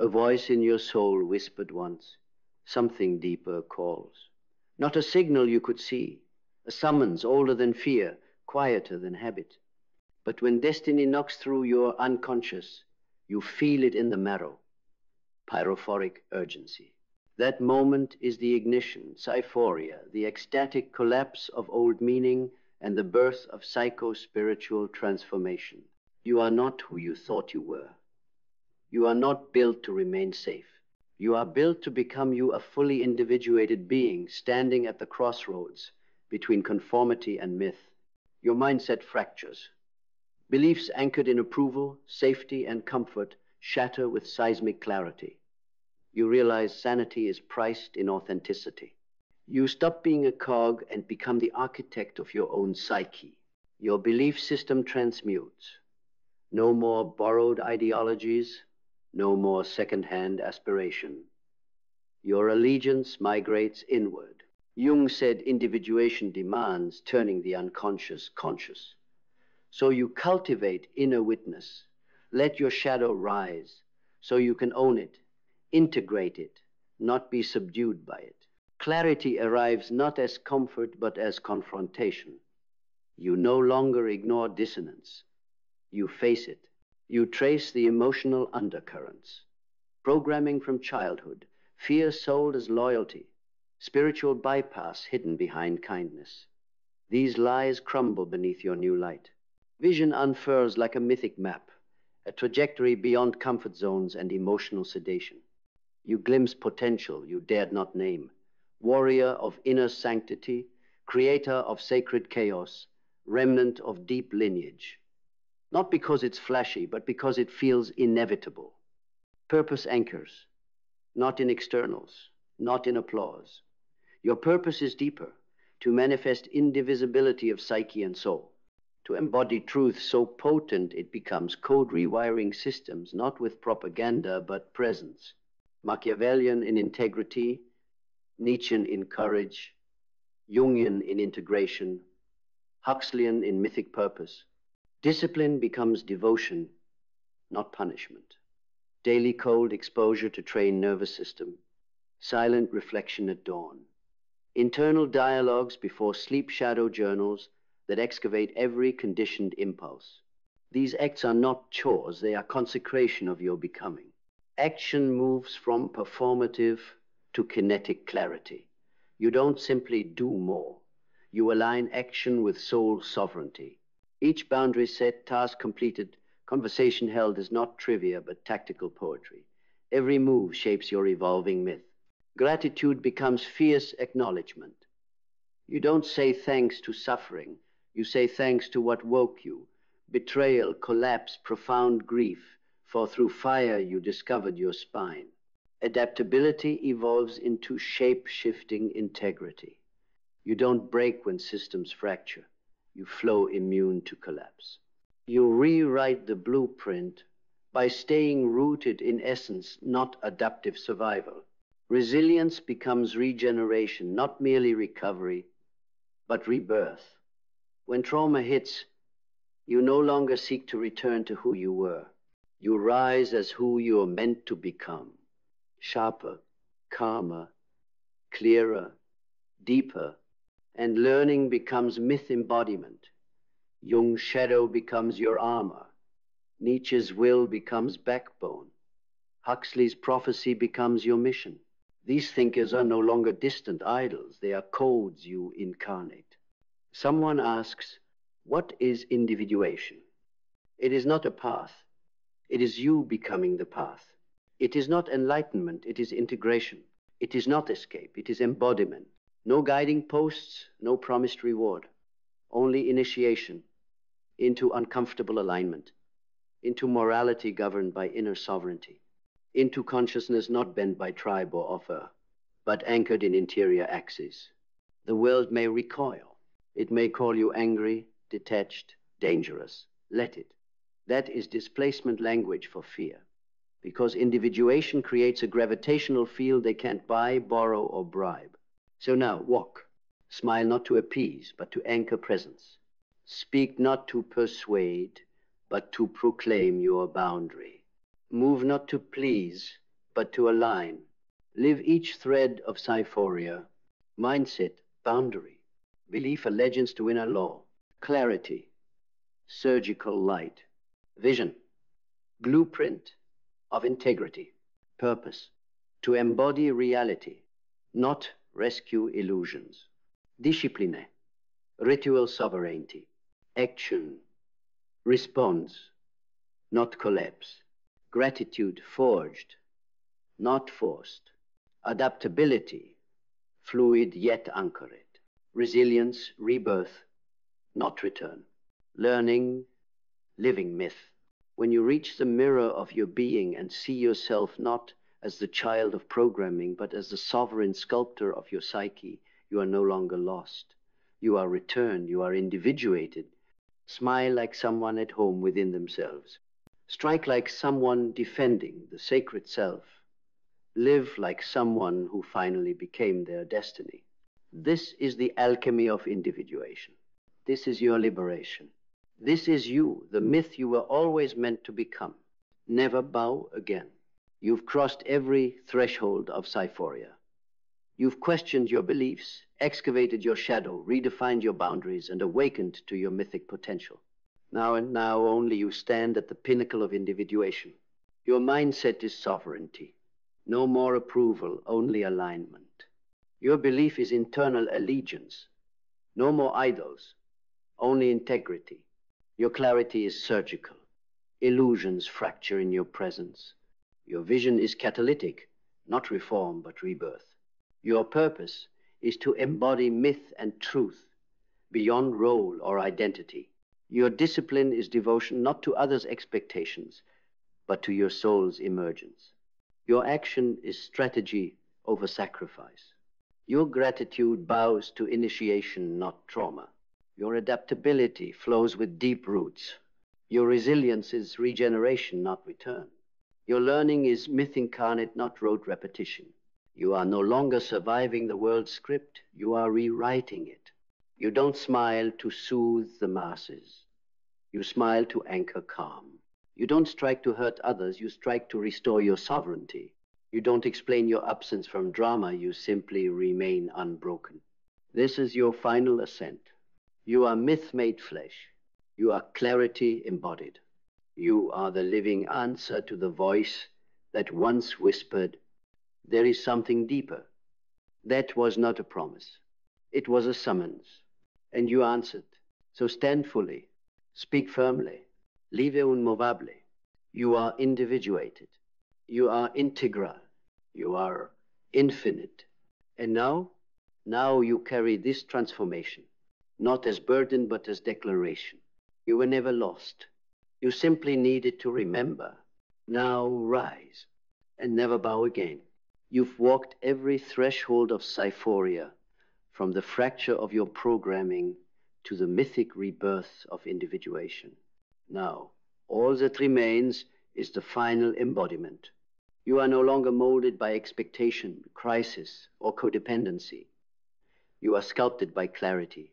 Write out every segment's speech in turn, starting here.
A voice in your soul whispered once, something deeper calls. Not a signal you could see, a summons older than fear, quieter than habit. But when destiny knocks through your unconscious, you feel it in the marrow. Pyrophoric urgency. That moment is the ignition, syphoria, the ecstatic collapse of old meaning and the birth of psycho-spiritual transformation. You are not who you thought you were. You are not built to remain safe. You are built to become you, a fully individuated being standing at the crossroads between conformity and myth. Your mindset fractures. Beliefs anchored in approval, safety, and comfort shatter with seismic clarity. You realize sanity is priced in authenticity. You stop being a cog and become the architect of your own psyche. Your belief system transmutes. No more borrowed ideologies, no more second-hand aspiration. Your allegiance migrates inward. Jung said individuation demands turning the unconscious conscious. So you cultivate inner witness. Let your shadow rise so you can own it, integrate it, not be subdued by it. Clarity arrives not as comfort but as confrontation. You no longer ignore dissonance. You face it. You trace the emotional undercurrents. Programming from childhood, fear sold as loyalty, spiritual bypass hidden behind kindness. These lies crumble beneath your new light. Vision unfurls like a mythic map, a trajectory beyond comfort zones and emotional sedation. You glimpse potential you dared not name, warrior of inner sanctity, creator of sacred chaos, remnant of deep lineage. Not because it's flashy, but because it feels inevitable. Purpose anchors, not in externals, not in applause. Your purpose is deeper, to manifest indivisibility of psyche and soul, to embody truth so potent it becomes code rewiring systems, not with propaganda, but presence. Machiavellian in integrity, Nietzschean in courage, Jungian in integration, Huxleyan in mythic purpose. Discipline becomes devotion, not punishment. Daily cold exposure to train nervous system, silent reflection at dawn. Internal dialogues before sleep shadow journals that excavate every conditioned impulse. These acts are not chores, they are consecration of your becoming. Action moves from performative to kinetic clarity. You don't simply do more. You align action with soul sovereignty. Each boundary set, task completed, conversation held is not trivia but tactical poetry. Every move shapes your evolving myth. Gratitude becomes fierce acknowledgement. You don't say thanks to suffering. You say thanks to what woke you. Betrayal, collapse, profound grief. For through fire you discovered your spine. Adaptability evolves into shape-shifting integrity. You don't break when systems fracture. You flow immune to collapse. You rewrite the blueprint by staying rooted in essence, not adaptive survival. Resilience becomes regeneration, not merely recovery, but rebirth. When trauma hits, you no longer seek to return to who you were. You rise as who you are meant to become. Sharper, calmer, clearer, deeper, and learning becomes myth embodiment. Jung's shadow becomes your armor. Nietzsche's will becomes backbone. Huxley's prophecy becomes your mission. These thinkers are no longer distant idols. They are codes you incarnate. Someone asks, what is individuation? It is not a path. It is you becoming the path. It is not enlightenment. It is integration. It is not escape. It is embodiment. No guiding posts, no promised reward. Only initiation into uncomfortable alignment, into morality governed by inner sovereignty, into consciousness not bent by tribe or offer, but anchored in interior axes. The world may recoil. It may call you angry, detached, dangerous. Let it. That is displacement language for fear, because individuation creates a gravitational field they can't buy, borrow, or bribe. So now, walk. Smile not to appease, but to anchor presence. Speak not to persuade, but to proclaim your boundary. Move not to please, but to align. Live each thread of cyphoria, mindset, boundary, belief allegiance to inner law, clarity, surgical light, vision, blueprint of integrity, purpose, to embody reality, not rescue illusions, discipline, ritual sovereignty, action, response, not collapse, gratitude forged, not forced, adaptability, fluid yet anchored, resilience, rebirth, not return, learning, living myth. When you reach the mirror of your being and see yourself not as the child of programming, but as the sovereign sculptor of your psyche, you are no longer lost. You are returned, you are individuated. Smile like someone at home within themselves. Strike like someone defending the sacred self. Live like someone who finally became their destiny. This is the alchemy of individuation. This is your liberation. This is you, the myth you were always meant to become. Never bow again. You've crossed every threshold of cyphoria. You've questioned your beliefs, excavated your shadow, redefined your boundaries, and awakened to your mythic potential. Now and now only you stand at the pinnacle of individuation. Your mindset is sovereignty. No more approval, only alignment. Your belief is internal allegiance. No more idols, only integrity. Your clarity is surgical. Illusions fracture in your presence. Your vision is catalytic, not reform, but rebirth. Your purpose is to embody myth and truth beyond role or identity. Your discipline is devotion not to others' expectations, but to your soul's emergence. Your action is strategy over sacrifice. Your gratitude bows to initiation, not trauma. Your adaptability flows with deep roots. Your resilience is regeneration, not return. Your learning is myth incarnate, not rote repetition. You are no longer surviving the world's script, you are rewriting it. You don't smile to soothe the masses. You smile to anchor calm. You don't strike to hurt others, you strike to restore your sovereignty. You don't explain your absence from drama, you simply remain unbroken. This is your final ascent. You are myth made flesh. You are clarity embodied. You are the living answer to the voice that once whispered, "There is something deeper." That was not a promise. It was a summons. And you answered. So stand fully. Speak firmly. Live immovable. You are individuated. You are integral. You are infinite. And now you carry this transformation, not as burden, but as declaration. You were never lost. You simply needed to remember. Now rise and never bow again. You've walked every threshold of cyphoria, from the fracture of your programming to the mythic rebirth of individuation. Now, all that remains is the final embodiment. You are no longer molded by expectation, crisis, or codependency. You are sculpted by clarity.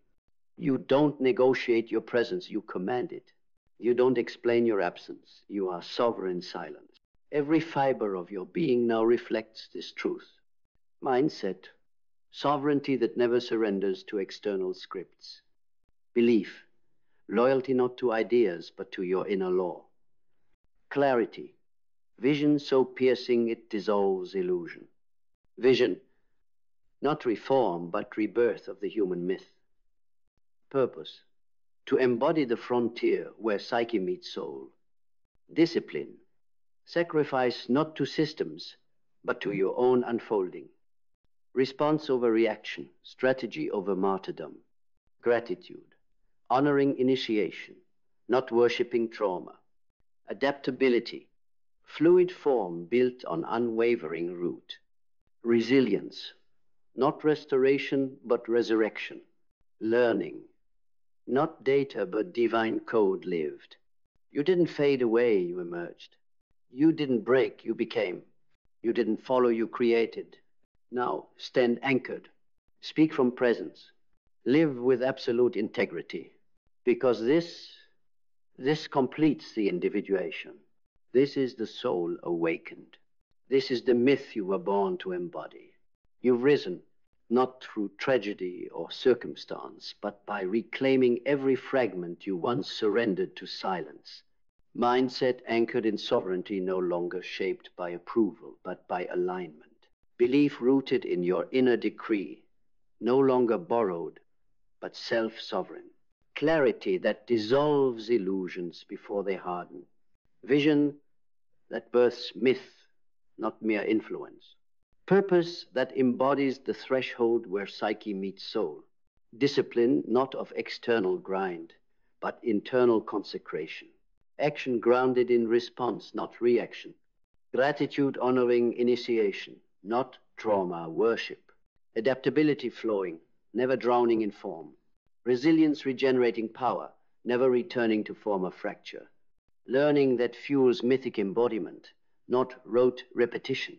You don't negotiate your presence, you command it. You don't explain your absence, you are sovereign silence. Every fiber of your being now reflects this truth. Mindset, sovereignty that never surrenders to external scripts. Belief, loyalty not to ideas, but to your inner law. Clarity, vision so piercing it dissolves illusion. Vision, not reform, but rebirth of the human myth. Purpose, to embody the frontier where psyche meets soul. Discipline, sacrifice not to systems, but to your own unfolding. Response over reaction, strategy over martyrdom. Gratitude, honoring initiation, not worshipping trauma. Adaptability, fluid form built on unwavering root. Resilience, not restoration, but resurrection. Learning, not data, but divine code lived. You didn't fade away, you emerged. You didn't break, you became. You didn't follow, you created. Now, stand anchored. Speak from presence. Live with absolute integrity. Because this completes the individuation. This is the soul awakened. This is the myth you were born to embody. You've risen, not through tragedy or circumstance, but by reclaiming every fragment you once surrendered to silence. Mindset anchored in sovereignty, no longer shaped by approval, but by alignment. Belief rooted in your inner decree, no longer borrowed, but self-sovereign. Clarity that dissolves illusions before they harden. Vision that births myth, not mere influence. Purpose that embodies the threshold where psyche meets soul. Discipline not of external grind, but internal consecration. Action grounded in response, not reaction. Gratitude honoring initiation, not trauma worship. Adaptability flowing, never drowning in form. Resilience regenerating power, never returning to former fracture. Learning that fuels mythic embodiment, not rote repetition.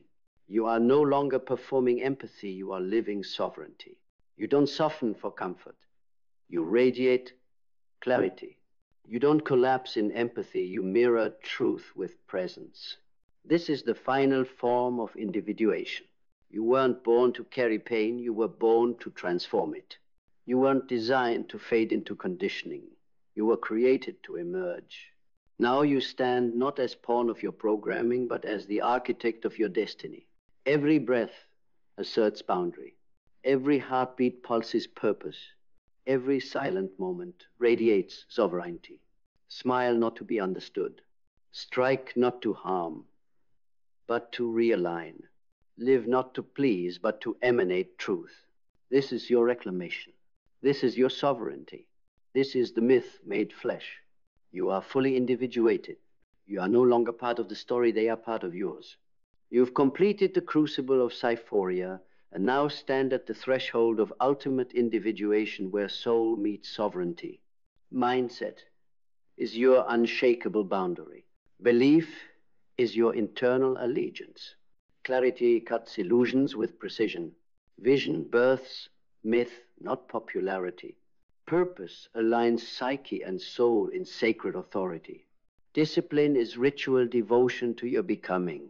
You are no longer performing empathy, you are living sovereignty. You don't soften for comfort. You radiate clarity. You don't collapse in empathy, you mirror truth with presence. This is the final form of individuation. You weren't born to carry pain, you were born to transform it. You weren't designed to fade into conditioning. You were created to emerge. Now you stand not as pawn of your programming, but as the architect of your destiny. Every breath asserts boundary. Every heartbeat pulses purpose. Every silent moment radiates sovereignty. Smile not to be understood. Strike not to harm, but to realign. Live not to please, but to emanate truth. This is your reclamation. This is your sovereignty. This is the myth made flesh. You are fully individuated. You are no longer part of the story, they are part of yours. You've completed the crucible of Cyphoria and now stand at the threshold of ultimate individuation where soul meets sovereignty. Mindset is your unshakable boundary. Belief is your internal allegiance. Clarity cuts illusions with precision. Vision births myth, not popularity. Purpose aligns psyche and soul in sacred authority. Discipline is ritual devotion to your becoming.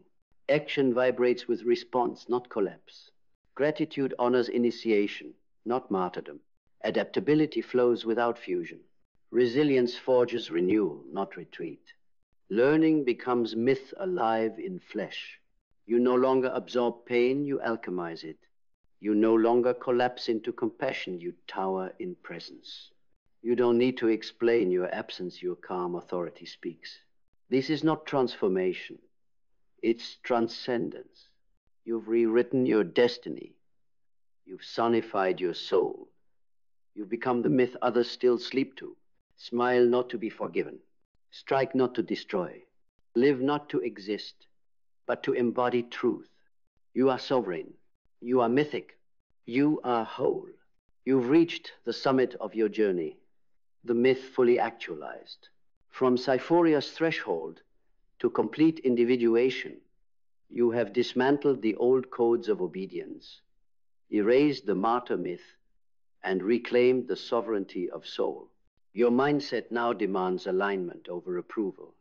Action vibrates with response, not collapse. Gratitude honors initiation, not martyrdom. Adaptability flows without fusion. Resilience forges renewal, not retreat. Learning becomes myth alive in flesh. You no longer absorb pain, you alchemize it. You no longer collapse into compassion, you tower in presence. You don't need to explain your absence, your calm authority speaks. This is not transformation, it's transcendence. You've rewritten your destiny. You've sonified your soul. You've become the myth others still sleep to. Smile not to be forgiven. Strike not to destroy. Live not to exist, but to embody truth. You are sovereign. You are mythic. You are whole. You've reached the summit of your journey, the myth fully actualized. From Cyphoria's threshold to complete individuation, you have dismantled the old codes of obedience, erased the martyr myth, and reclaimed the sovereignty of soul. Your mindset now demands alignment over approval.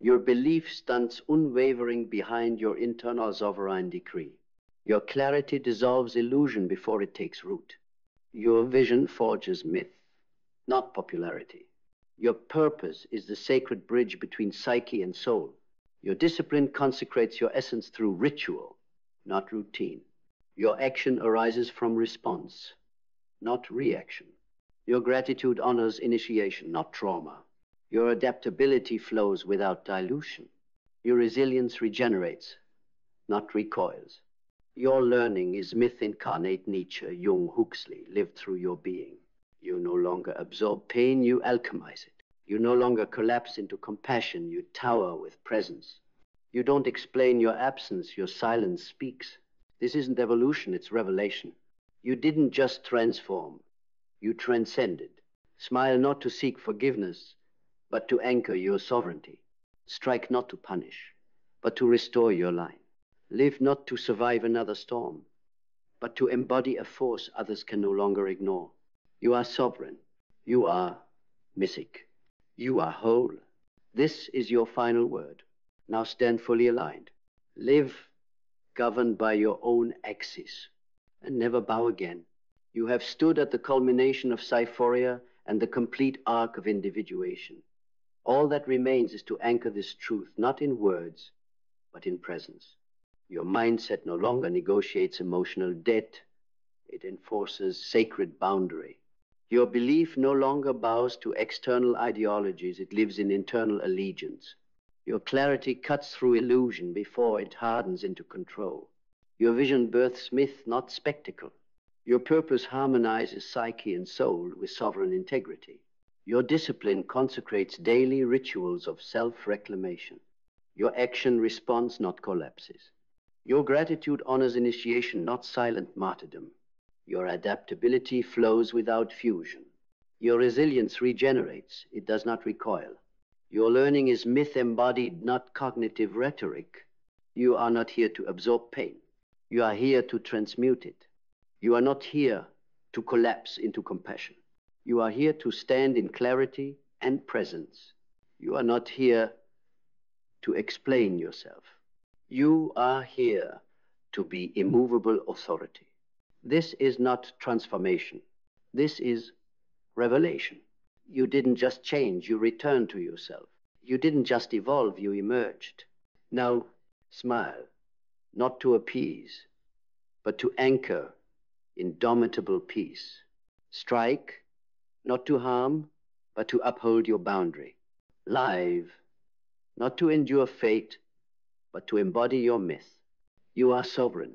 Your belief stands unwavering behind your internal sovereign decree. Your clarity dissolves illusion before it takes root. Your vision forges myth, not popularity. Your purpose is the sacred bridge between psyche and soul. Your discipline consecrates your essence through ritual, not routine. Your action arises from response, not reaction. Your gratitude honors initiation, not trauma. Your adaptability flows without dilution. Your resilience regenerates, not recoils. Your learning is myth incarnate Nietzsche, Jung, Huxley, lived through your being. You no longer absorb pain, you alchemize it. You no longer collapse into compassion, you tower with presence. You don't explain your absence, your silence speaks. This isn't evolution, it's revelation. You didn't just transform, you transcended. Smile not to seek forgiveness, but to anchor your sovereignty. Strike not to punish, but to restore your line. Live not to survive another storm, but to embody a force others can no longer ignore. You are sovereign. You are mythic. You are whole. This is your final word. Now stand fully aligned. Live governed by your own axis, and never bow again. You have stood at the culmination of Cyphoria and the complete arc of individuation. All that remains is to anchor this truth, not in words, but in presence. Your mindset no longer negotiates emotional debt. It enforces sacred boundary. Your belief no longer bows to external ideologies. It lives in internal allegiance. Your clarity cuts through illusion before it hardens into control. Your vision births myth, not spectacle. Your purpose harmonizes psyche and soul with sovereign integrity. Your discipline consecrates daily rituals of self-reclamation. Your action responds, not collapses. Your gratitude honors initiation, not silent martyrdom. Your adaptability flows without fusion. Your resilience regenerates, it does not recoil. Your learning is myth embodied, not cognitive rhetoric. You are not here to absorb pain. You are here to transmute it. You are not here to collapse into compassion. You are here to stand in clarity and presence. You are not here to explain yourself. You are here to be immovable authority. This is not transformation. This is revelation. You didn't just change, you returned to yourself. You didn't just evolve, you emerged. Now, smile, not to appease, but to anchor indomitable peace. Strike, not to harm, but to uphold your boundary. Live, not to endure fate, but to embody your myth. You are sovereign.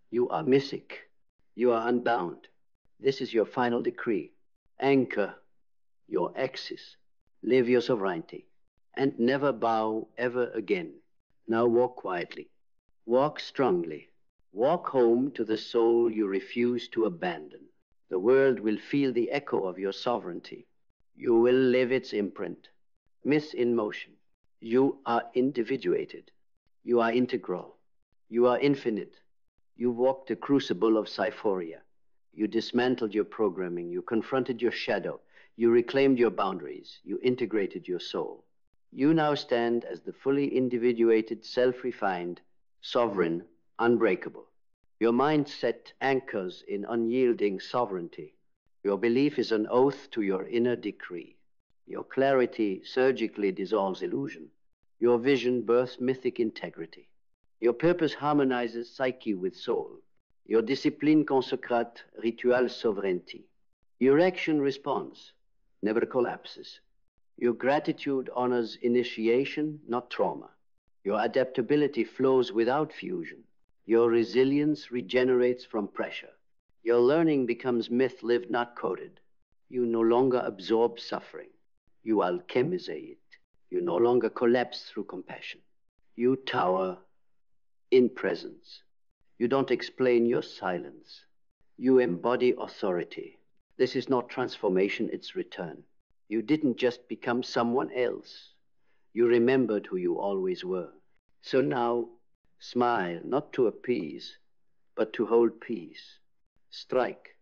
You are mythic. You are unbound. This is your final decree. Anchor your axis. Live your sovereignty. And never bow ever again. Now walk quietly. Walk strongly. Walk home to the soul you refuse to abandon. The world will feel the echo of your sovereignty. You will live its imprint. Myth in motion. You are individuated. You are integral. You are infinite. You walked the crucible of Cyphoria. You dismantled your programming. You confronted your shadow. You reclaimed your boundaries. You integrated your soul. You now stand as the fully individuated, self-refined, sovereign, unbreakable. Your mindset anchors in unyielding sovereignty. Your belief is an oath to your inner decree. Your clarity surgically dissolves illusion. Your vision births mythic integrity. Your purpose harmonizes psyche with soul. Your discipline consecrates ritual sovereignty. Your action responds, never collapses. Your gratitude honors initiation, not trauma. Your adaptability flows without fusion. Your resilience regenerates from pressure. Your learning becomes myth lived, not coded. You no longer absorb suffering. You alchemize it. You no longer collapse through compassion. You tower in presence. You don't explain your silence. You embody authority. This is not transformation, it's return. You didn't just become someone else. You remembered who you always were. So now, smile, not to appease, but to hold peace. Strike,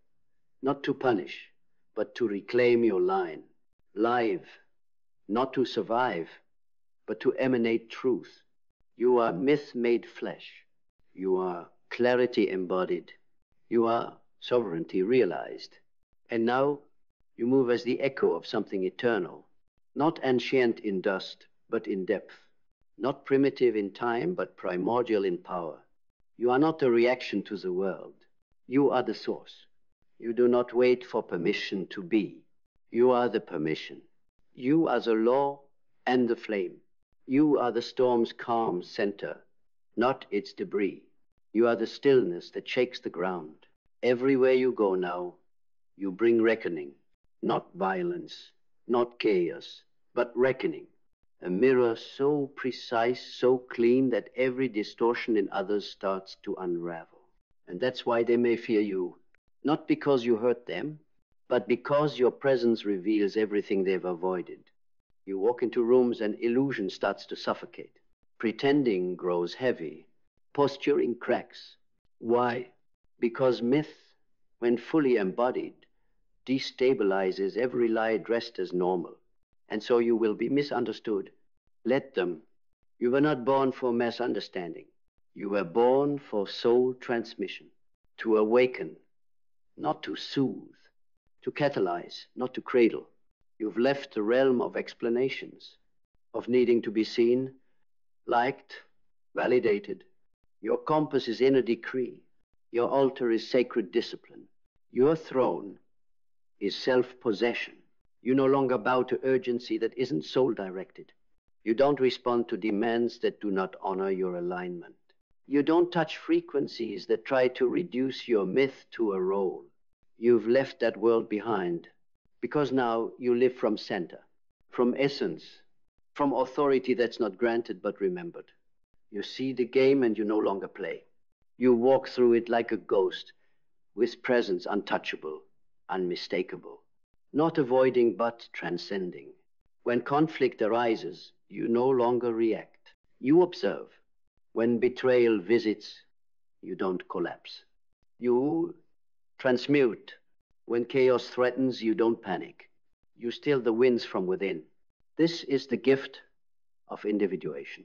not to punish, but to reclaim your line. Live, not to survive, but to emanate truth. You are myth made flesh. You are clarity embodied. You are sovereignty realized. And now you move as the echo of something eternal, not ancient in dust, but in depth, not primitive in time, but primordial in power. You are not a reaction to the world. You are the source. You do not wait for permission to be. You are the permission. You are the law and the flame. You are the storm's calm center, not its debris. You are the stillness that shakes the ground. Everywhere you go now, you bring reckoning, not violence, not chaos, but reckoning. A mirror so precise, so clean that every distortion in others starts to unravel. And that's why they may fear you, not because you hurt them, but because your presence reveals everything they've avoided. You walk into rooms and illusion starts to suffocate. Pretending grows heavy. Posturing cracks. Why? Because myth, when fully embodied, destabilizes every lie dressed as normal. And so you will be misunderstood. Let them. You were not born for mass understanding. You were born for soul transmission, to awaken, not to soothe, to catalyze, not to cradle. You've left the realm of explanations, of needing to be seen, liked, validated. Your compass is inner decree. Your altar is sacred discipline. Your throne is self-possession. You no longer bow to urgency that isn't soul-directed. You don't respond to demands that do not honor your alignment. You don't touch frequencies that try to reduce your myth to a role. You've left that world behind, because now you live from center, from essence, from authority that's not granted but remembered. You see the game and you no longer play. You walk through it like a ghost, with presence untouchable, unmistakable, not avoiding but transcending. When conflict arises, you no longer react. You observe. When betrayal visits, you don't collapse. You transmute. When chaos threatens, you don't panic. You still the winds from within. This is the gift of individuation.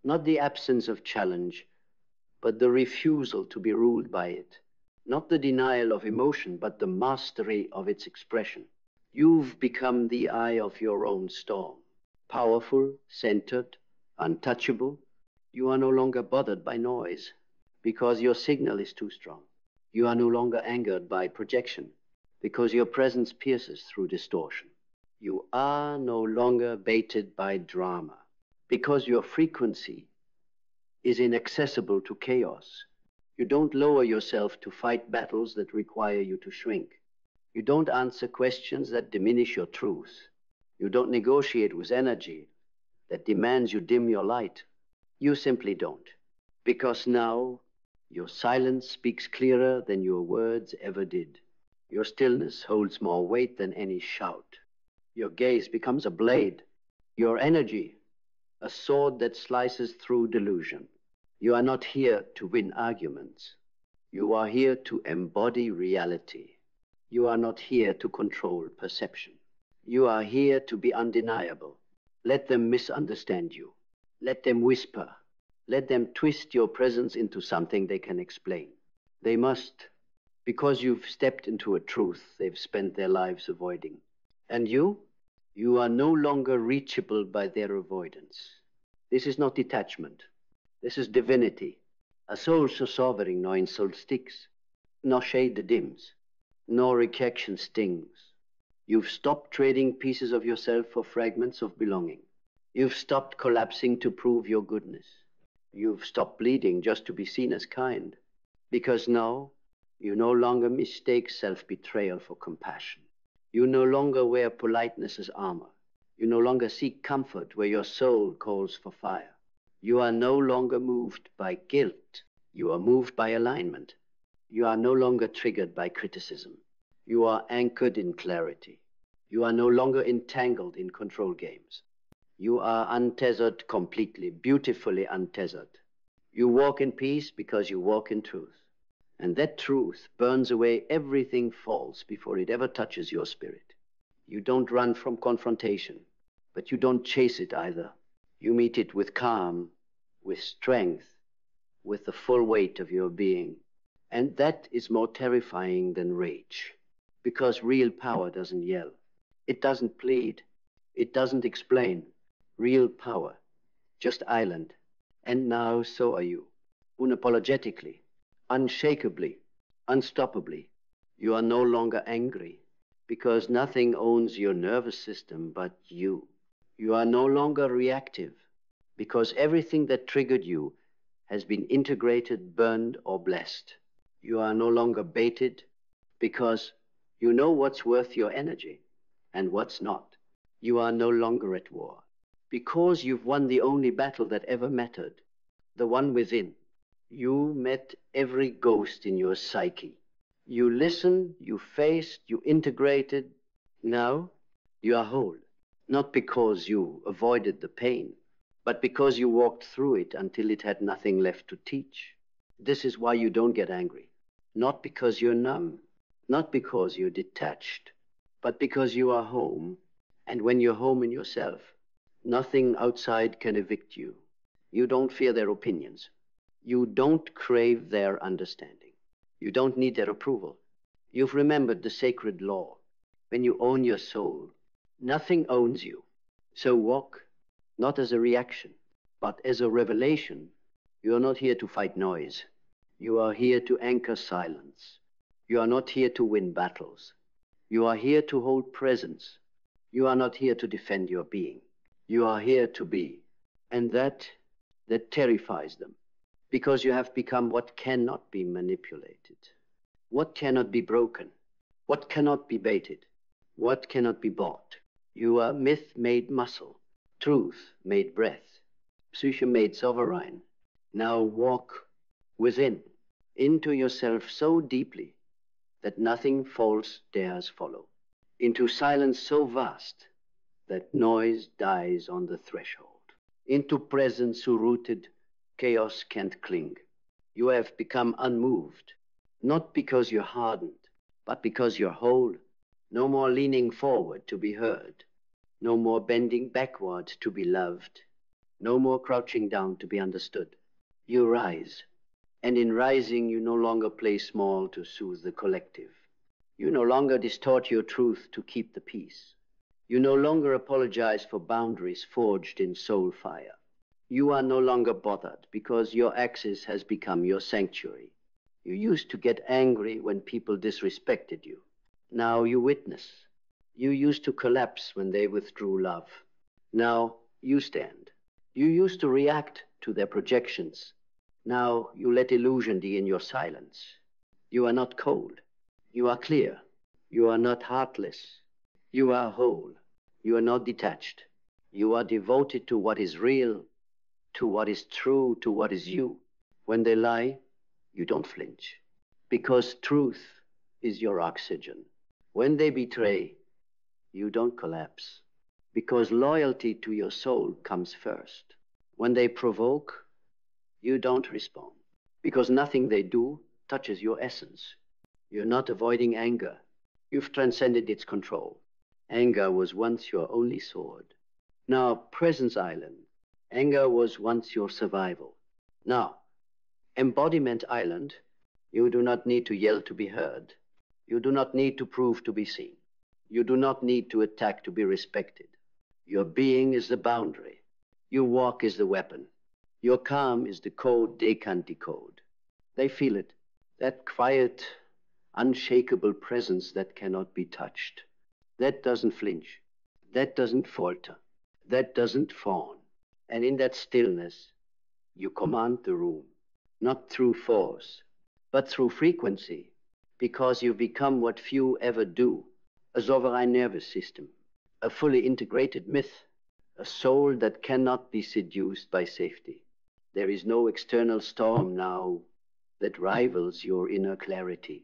Not the absence of challenge, but the refusal to be ruled by it. Not the denial of emotion, but the mastery of its expression. You've become the eye of your own storm. Powerful, centered, untouchable. You are no longer bothered by noise, because your signal is too strong. You are no longer angered by projection, because your presence pierces through distortion. You are no longer baited by drama, because your frequency is inaccessible to chaos. You don't lower yourself to fight battles that require you to shrink. You don't answer questions that diminish your truth. You don't negotiate with energy that demands you dim your light. You simply don't. Because now, your silence speaks clearer than your words ever did. Your stillness holds more weight than any shout. Your gaze becomes a blade. Your energy, a sword that slices through delusion. You are not here to win arguments. You are here to embody reality. You are not here to control perception. You are here to be undeniable. Let them misunderstand you. Let them whisper. Let them twist your presence into something they can explain. They must, because you've stepped into a truth they've spent their lives avoiding. And you are no longer reachable by their avoidance. This is not detachment. This is divinity. A soul so sovereign no insult sticks, nor shade dims, nor rejection stings. You've stopped trading pieces of yourself for fragments of belonging. You've stopped collapsing to prove your goodness. You've stopped bleeding just to be seen as kind. Because now, you no longer mistake self-betrayal for compassion. You no longer wear politeness as armor. You no longer seek comfort where your soul calls for fire. You are no longer moved by guilt. You are moved by alignment. You are no longer triggered by criticism. You are anchored in clarity. You are no longer entangled in control games. You are untethered completely, beautifully untethered. You walk in peace because you walk in truth. And that truth burns away everything false before it ever touches your spirit. You don't run from confrontation, but you don't chase it either. You meet it with calm, with strength, with the full weight of your being. And that is more terrifying than rage, because real power doesn't yell. It doesn't plead. It doesn't explain. Real power, just island. And now so are you, unapologetically, unshakably, unstoppably. You are no longer angry, because nothing owns your nervous system but you. You are no longer reactive, because everything that triggered you has been integrated, burned, or blessed. You are no longer baited, because you know what's worth your energy and what's not. You are no longer at war, because you've won the only battle that ever mattered, the one within. You met every ghost in your psyche. You listened, you faced, you integrated. Now you are whole, not because you avoided the pain, but because you walked through it until it had nothing left to teach. This is why you don't get angry. Not because you're numb, not because you're detached, but because you are home. And when you're home in yourself, nothing outside can evict you. You don't fear their opinions. You don't crave their understanding. You don't need their approval. You've remembered the sacred law. When you own your soul, nothing owns you. So walk not as a reaction, but as a revelation. You are not here to fight noise. You are here to anchor silence. You are not here to win battles. You are here to hold presence. You are not here to defend your being. You are here to be. And that terrifies them, because you have become what cannot be manipulated, what cannot be broken, what cannot be baited, what cannot be bought. You are myth made muscle, truth made breath, psyche made sovereign. Now walk within, into yourself so deeply that nothing false dares follow, into silence so vast that noise dies on the threshold, into presence so rooted chaos can't cling. You have become unmoved, not because you're hardened, but because you're whole. No more leaning forward to be heard, no more bending backward to be loved, no more crouching down to be understood. You rise, and in rising you no longer play small to soothe the collective. You no longer distort your truth to keep the peace. You no longer apologize for boundaries forged in soul fire. You are no longer bothered because your axis has become your sanctuary. You used to get angry when people disrespected you. Now you witness. You used to collapse when they withdrew love. Now you stand. You used to react to their projections. Now you let illusion be in your silence. You are not cold. You are clear. You are not heartless. You are whole. You are not detached. You are devoted to what is real, to what is true, to what is you. When they lie, you don't flinch, because truth is your oxygen. When they betray, you don't collapse, because loyalty to your soul comes first. When they provoke, you don't respond, because nothing they do touches your essence. You're not avoiding anger. You've transcended its control. Anger was once your only sword. Now, Presence Island, anger was once your survival. Now, Embodiment Island, you do not need to yell to be heard. You do not need to prove to be seen. You do not need to attack to be respected. Your being is the boundary. Your walk is the weapon. Your calm is the code they can't decode. They feel it, that quiet, unshakable presence that cannot be touched. That doesn't flinch. That doesn't falter. That doesn't fawn. And in that stillness, you command the room, not through force, but through frequency, because you become what few ever do, a sovereign nervous system, a fully integrated myth, a soul that cannot be seduced by safety. There is no external storm now that rivals your inner clarity.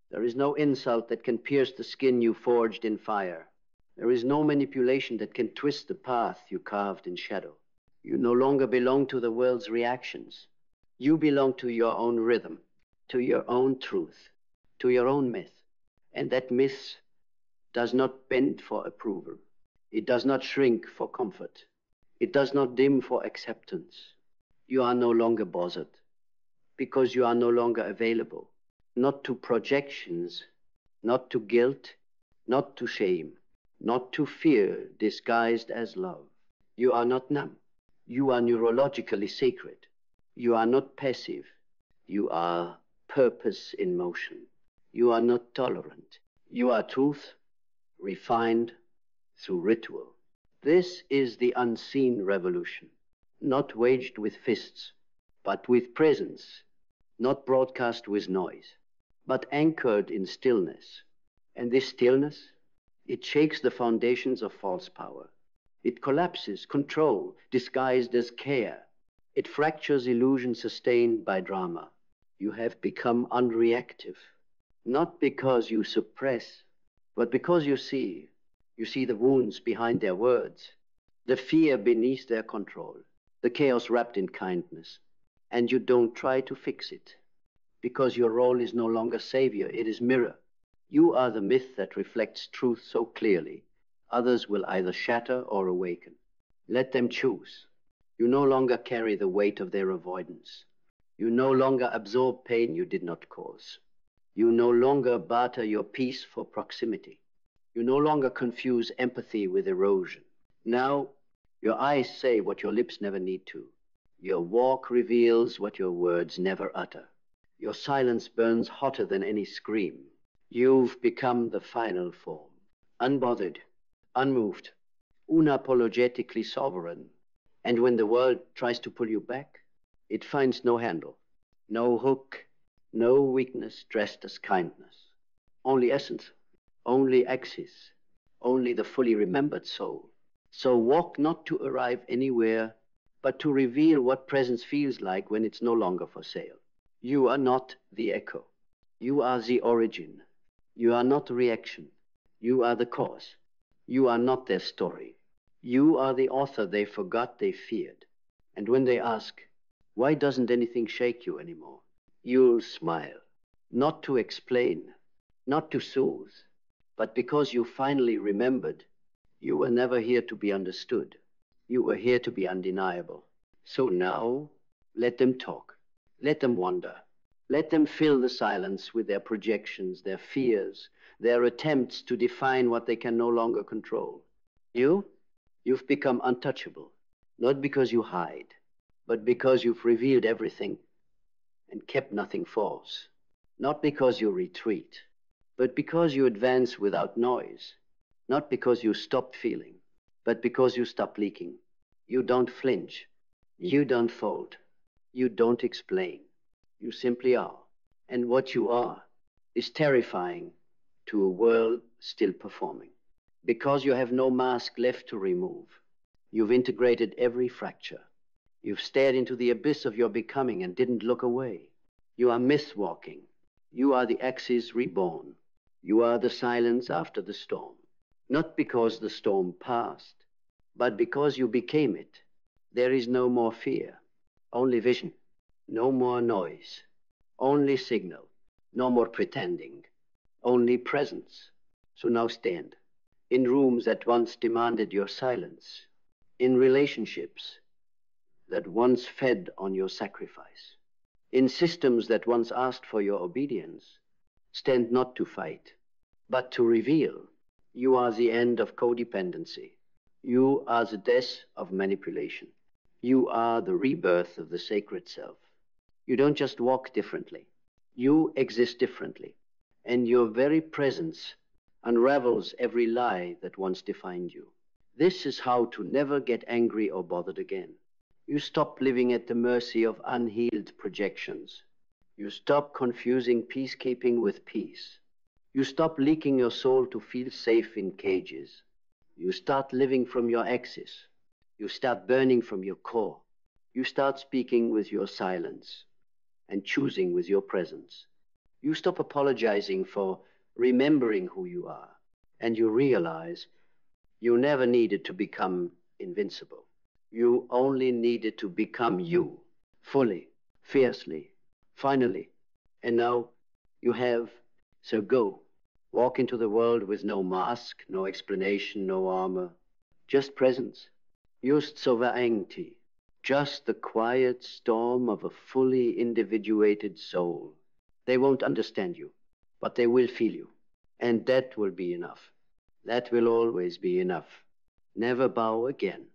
There is no insult that can pierce the skin you forged in fire. There is no manipulation that can twist the path you carved in shadow. You no longer belong to the world's reactions. You belong to your own rhythm, to your own truth, to your own myth. And that myth does not bend for approval. It does not shrink for comfort. It does not dim for acceptance. You are no longer bothered, because you are no longer available, not to projections, not to guilt, not to shame, not to fear disguised as love. You are not numb. You are neurologically sacred. You are not passive. You are purpose in motion. You are not tolerant. You are truth, refined through ritual. This is the unseen revolution, not waged with fists, but with presence, not broadcast with noise, but anchored in stillness. And this stillness, it shakes the foundations of false power. It collapses control disguised as care. It fractures illusion sustained by drama. You have become unreactive, not because you suppress, but because you see. You see the wounds behind their words, the fear beneath their control, the chaos wrapped in kindness. And you don't try to fix it, because your role is no longer savior, it is mirror. You are the myth that reflects truth so clearly. Others will either shatter or awaken. Let them choose. You no longer carry the weight of their avoidance. You no longer absorb pain you did not cause. You no longer barter your peace for proximity. You no longer confuse empathy with erosion. Now, your eyes say what your lips never need to. Your walk reveals what your words never utter. Your silence burns hotter than any scream. You've become the final form, unbothered, unmoved, unapologetically sovereign. And when the world tries to pull you back, it finds no handle, no hook, no weakness dressed as kindness. Only essence, only axis, only the fully remembered soul. So walk not to arrive anywhere, but to reveal what presence feels like when it's no longer for sale. You are not the echo. You are the origin. You are not the reaction. You are the cause. You are not their story. You are the author they forgot they feared. And when they ask, why doesn't anything shake you anymore? You'll smile, not to explain, not to soothe, but because you finally remembered you were never here to be understood. You were here to be undeniable. So now, let them talk. Let them wonder. Let them fill the silence with their projections, their fears, their attempts to define what they can no longer control. You've become untouchable, not because you hide, but because you've revealed everything and kept nothing false. Not because you retreat, but because you advance without noise. Not because you stop feeling, but because you stop leaking. You don't flinch. You don't fold. You don't explain. You simply are. And what you are is terrifying to a world still performing. Because you have no mask left to remove. You've integrated every fracture. You've stared into the abyss of your becoming and didn't look away. You are myth walking. You are the axis reborn. You are the silence after the storm. Not because the storm passed, but because you became it. There is no more fear, only vision. No more noise, only signal. No more pretending, only presence. So now stand. In rooms that once demanded your silence. In relationships that once fed on your sacrifice. In systems that once asked for your obedience. Stand not to fight, but to reveal. You are the end of codependency. You are the death of manipulation. You are the rebirth of the sacred self. You don't just walk differently. You exist differently. And your very presence unravels every lie that once defined you. This is how to never get angry or bothered again. You stop living at the mercy of unhealed projections. You stop confusing peacekeeping with peace. You stop leaking your soul to feel safe in cages. You start living from your axis. You start burning from your core. You start speaking with your silence and choosing with your presence. You stop apologizing for remembering who you are, and you realize you never needed to become invincible. You only needed to become you, fully, fiercely, finally. And now you have, so go. Walk into the world with no mask, no explanation, no armor, just presence. Just sovereignty, just the quiet storm of a fully individuated soul. They won't understand you, but they will feel you. And that will be enough. That will always be enough. Never bow again.